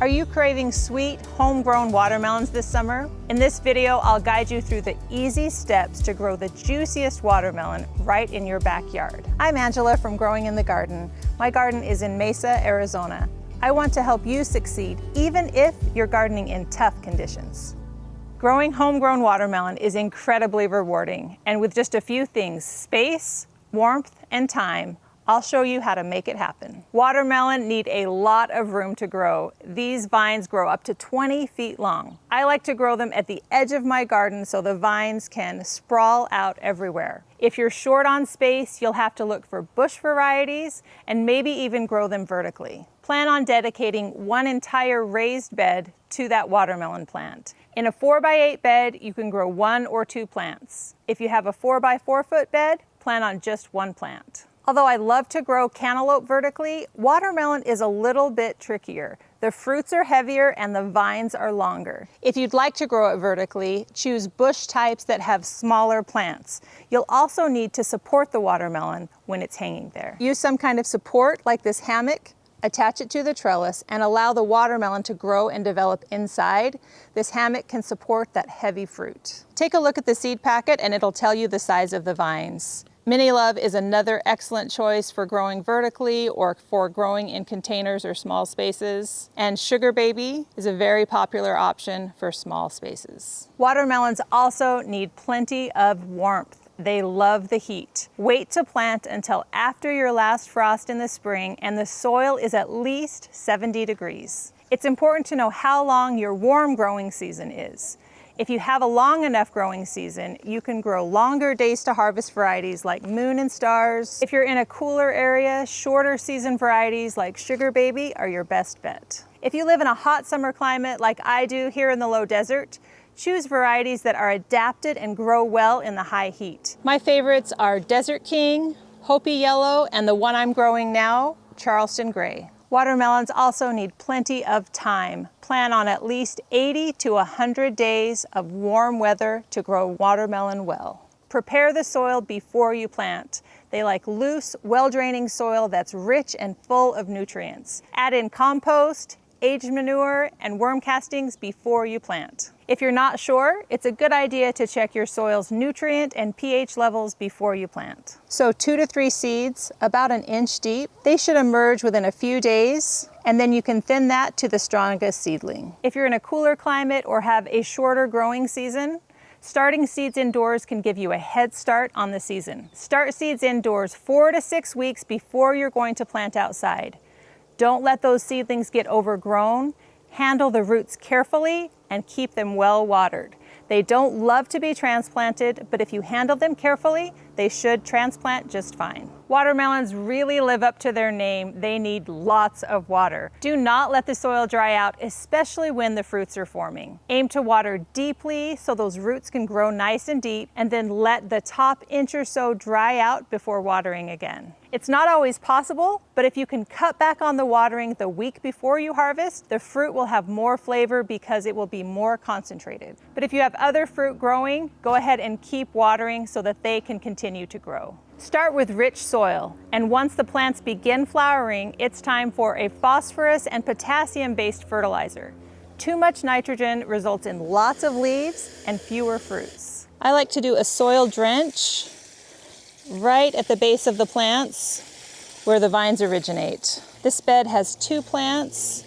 Are you craving sweet, homegrown watermelons this summer? In this video, I'll guide you through the easy steps to grow the juiciest watermelon right in your backyard. I'm Angela from Growing in the Garden. My garden is in Mesa, Arizona. I want to help you succeed, even if you're gardening in tough conditions. Growing homegrown watermelon is incredibly rewarding, and with just a few things, space, warmth, and time, I'll show you how to make it happen. Watermelon need a lot of room to grow. These vines grow up to 20 feet long. I like to grow them at the edge of my garden so the vines can sprawl out everywhere. If you're short on space, you'll have to look for bush varieties and maybe even grow them vertically. Plan on dedicating one entire raised bed to that watermelon plant. In a 4x8 bed, you can grow 1 or 2 plants. If you have a 4x4 foot bed, plan on just 1 plant. Although I love to grow cantaloupe vertically, watermelon is a little bit trickier. The fruits are heavier and the vines are longer. If you'd like to grow it vertically, choose bush types that have smaller plants. You'll also need to support the watermelon when it's hanging there. Use some kind of support like this hammock, attach it to the trellis, and allow the watermelon to grow and develop inside. This hammock can support that heavy fruit. Take a look at the seed packet and it'll tell you the size of the vines. Mini Love is another excellent choice for growing vertically or for growing in containers or small spaces. And Sugar Baby is a very popular option for small spaces. Watermelons also need plenty of warmth. They love the heat. Wait to plant until after your last frost in the spring and the soil is at least 70 degrees. It's important to know how long your warm growing season is. If you have a long enough growing season, you can grow longer days to harvest varieties like Moon and Stars. If you're in a cooler area, shorter season varieties like Sugar Baby are your best bet. If you live in a hot summer climate like I do here in the low desert, choose varieties that are adapted and grow well in the high heat. My favorites are Desert King, Hopi Yellow, and the one I'm growing now, Charleston Gray. Watermelons also need plenty of time. Plan on at least 80 to 100 days of warm weather to grow watermelon well. Prepare the soil before you plant. They like loose, well-draining soil that's rich and full of nutrients. Add in compost, aged manure, and worm castings before you plant. If you're not sure, it's a good idea to check your soil's nutrient and pH levels before you plant. Sow 2 to 3 seeds, about 1 inch deep. They should emerge within a few days, and then you can thin that to the strongest seedling. If you're in a cooler climate or have a shorter growing season, starting seeds indoors can give you a head start on the season. Start seeds indoors 4 to 6 weeks before you're going to plant outside. Don't let those seedlings get overgrown. Handle the roots carefully and keep them well watered. They don't love to be transplanted, but if you handle them carefully, they should transplant just fine. Watermelons really live up to their name. They need lots of water. Do not let the soil dry out, especially when the fruits are forming. Aim to water deeply so those roots can grow nice and deep, and then let the top inch or so dry out before watering again. It's not always possible, but if you can cut back on the watering the week before you harvest, the fruit will have more flavor because it will be more concentrated. But if you have other fruit growing, go ahead and keep watering so that they can continue to grow. Start with rich soil, and once the plants begin flowering, it's time for a phosphorus and potassium-based fertilizer. Too much nitrogen results in lots of leaves and fewer fruits. I like to do a soil drench right at the base of the plants where the vines originate. This bed has 2 plants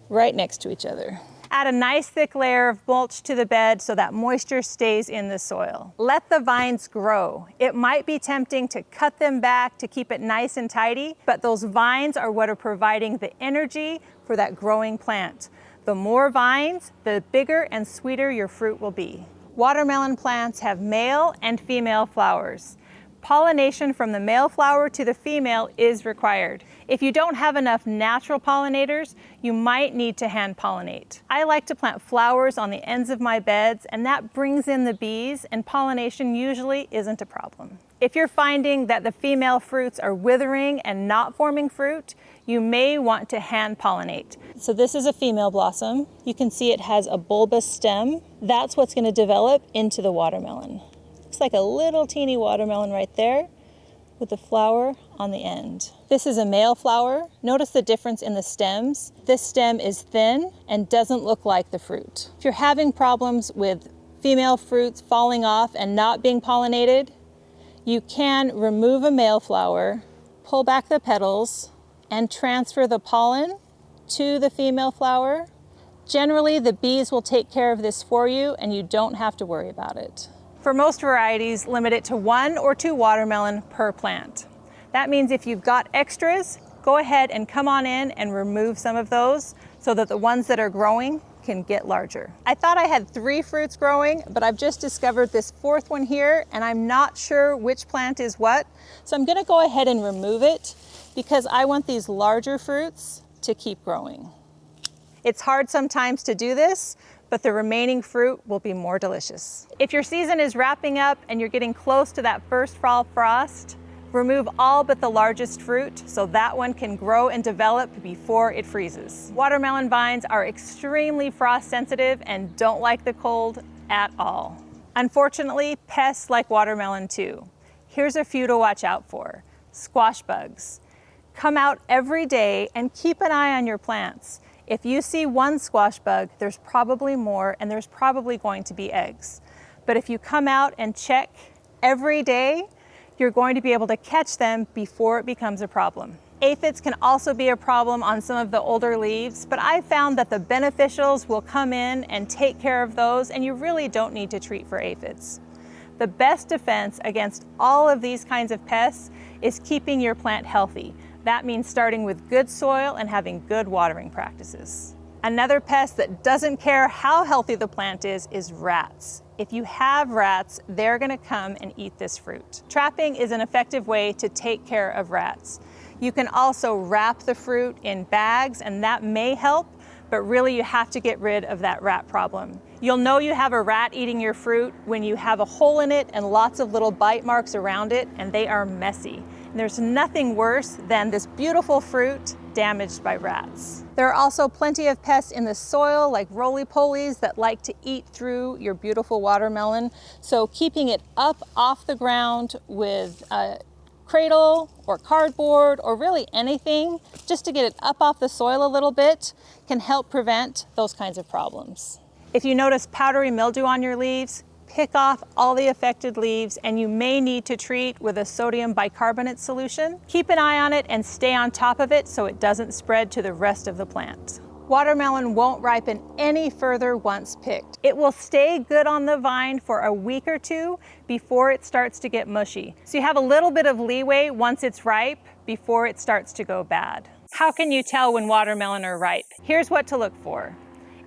right next to each other. Add a nice thick layer of mulch to the bed so that moisture stays in the soil. Let the vines grow. It might be tempting to cut them back to keep it nice and tidy, but those vines are what are providing the energy for that growing plant. The more vines, the bigger and sweeter your fruit will be. Watermelon plants have male and female flowers. Pollination from the male flower to the female is required. If you don't have enough natural pollinators, you might need to hand pollinate. I like to plant flowers on the ends of my beds, and that brings in the bees, and pollination usually isn't a problem. If you're finding that the female fruits are withering and not forming fruit, you may want to hand pollinate. So this is a female blossom. You can see it has a bulbous stem. That's what's going to develop into the watermelon. Looks like a little teeny watermelon right there with the flower on the end. This is a male flower. Notice the difference in the stems. This stem is thin and doesn't look like the fruit. If you're having problems with female fruits falling off and not being pollinated, you can remove a male flower, pull back the petals, and transfer the pollen to the female flower. Generally, the bees will take care of this for you and you don't have to worry about it. For most varieties, limit it to 1 or 2 watermelon per plant. That means if you've got extras, go ahead and come on in and remove some of those so that the ones that are growing can get larger. I thought I had 3 fruits growing, but I've just discovered this 4th one here and I'm not sure which plant is what. So I'm gonna go ahead and remove it because I want these larger fruits to keep growing. It's hard sometimes to do this, but the remaining fruit will be more delicious. If your season is wrapping up and you're getting close to that first fall frost, remove all but the largest fruit so that one can grow and develop before it freezes. Watermelon vines are extremely frost sensitive and don't like the cold at all. Unfortunately, pests like watermelon too. Here's a few to watch out for. Squash bugs. Come out every day and keep an eye on your plants. If you see one squash bug, there's probably more and there's probably going to be eggs. But if you come out and check every day, you're going to be able to catch them before it becomes a problem. Aphids can also be a problem on some of the older leaves, but I found that the beneficials will come in and take care of those and you really don't need to treat for aphids. The best defense against all of these kinds of pests is keeping your plant healthy. That means starting with good soil and having good watering practices. Another pest that doesn't care how healthy the plant is rats. If you have rats, they're gonna come and eat this fruit. Trapping is an effective way to take care of rats. You can also wrap the fruit in bags and that may help, but really you have to get rid of that rat problem. You'll know you have a rat eating your fruit when you have a hole in it and lots of little bite marks around it and they are messy. And there's nothing worse than this beautiful fruit damaged by rats. There are also plenty of pests in the soil like roly-polies that like to eat through your beautiful watermelon. So keeping it up off the ground with a cradle or cardboard or really anything just to get it up off the soil a little bit can help prevent those kinds of problems. If you notice powdery mildew on your leaves, pick off all the affected leaves and you may need to treat with a sodium bicarbonate solution. Keep an eye on it and stay on top of it so it doesn't spread to the rest of the plant. Watermelon won't ripen any further once picked. It will stay good on the vine for a week or 2 before it starts to get mushy. So you have a little bit of leeway once it's ripe before it starts to go bad. How can you tell when watermelon are ripe? Here's what to look for.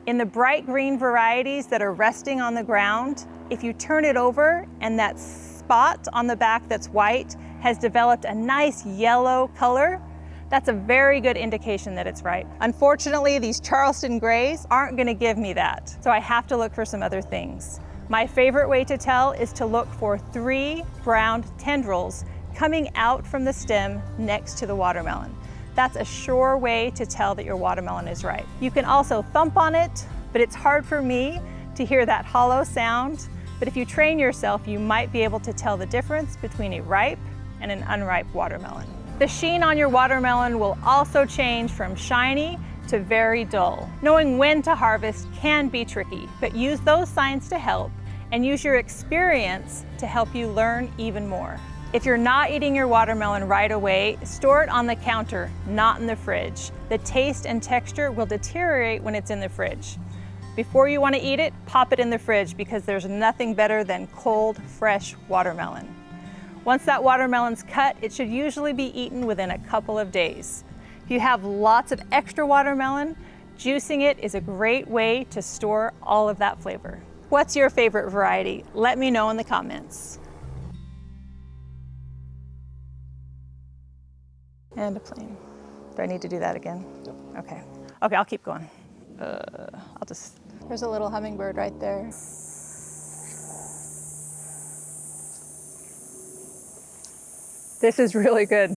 In the bright green varieties that are resting on the ground, if you turn it over and that spot on the back that's white has developed a nice yellow color, that's a very good indication that it's ripe. Unfortunately, these Charleston Grays aren't gonna give me that, so I have to look for some other things. My favorite way to tell is to look for 3 brown tendrils coming out from the stem next to the watermelon. That's a sure way to tell that your watermelon is ripe. You can also thump on it, but it's hard for me to hear that hollow sound. But if you train yourself, you might be able to tell the difference between a ripe and an unripe watermelon. The sheen on your watermelon will also change from shiny to very dull. Knowing when to harvest can be tricky, but use those signs to help and use your experience to help you learn even more. If you're not eating your watermelon right away, store it on the counter, not in the fridge. The taste and texture will deteriorate when it's in the fridge. Before you want to eat it, pop it in the fridge because there's nothing better than cold, fresh watermelon. Once that watermelon's cut, it should usually be eaten within a couple of days. If you have lots of extra watermelon, juicing it is a great way to store all of that flavor. What's your favorite variety? Let me know in the comments. And a plane. Do I need to do that again? Yep. Okay. Okay, I'll keep going. There's a little hummingbird right there. This is really good.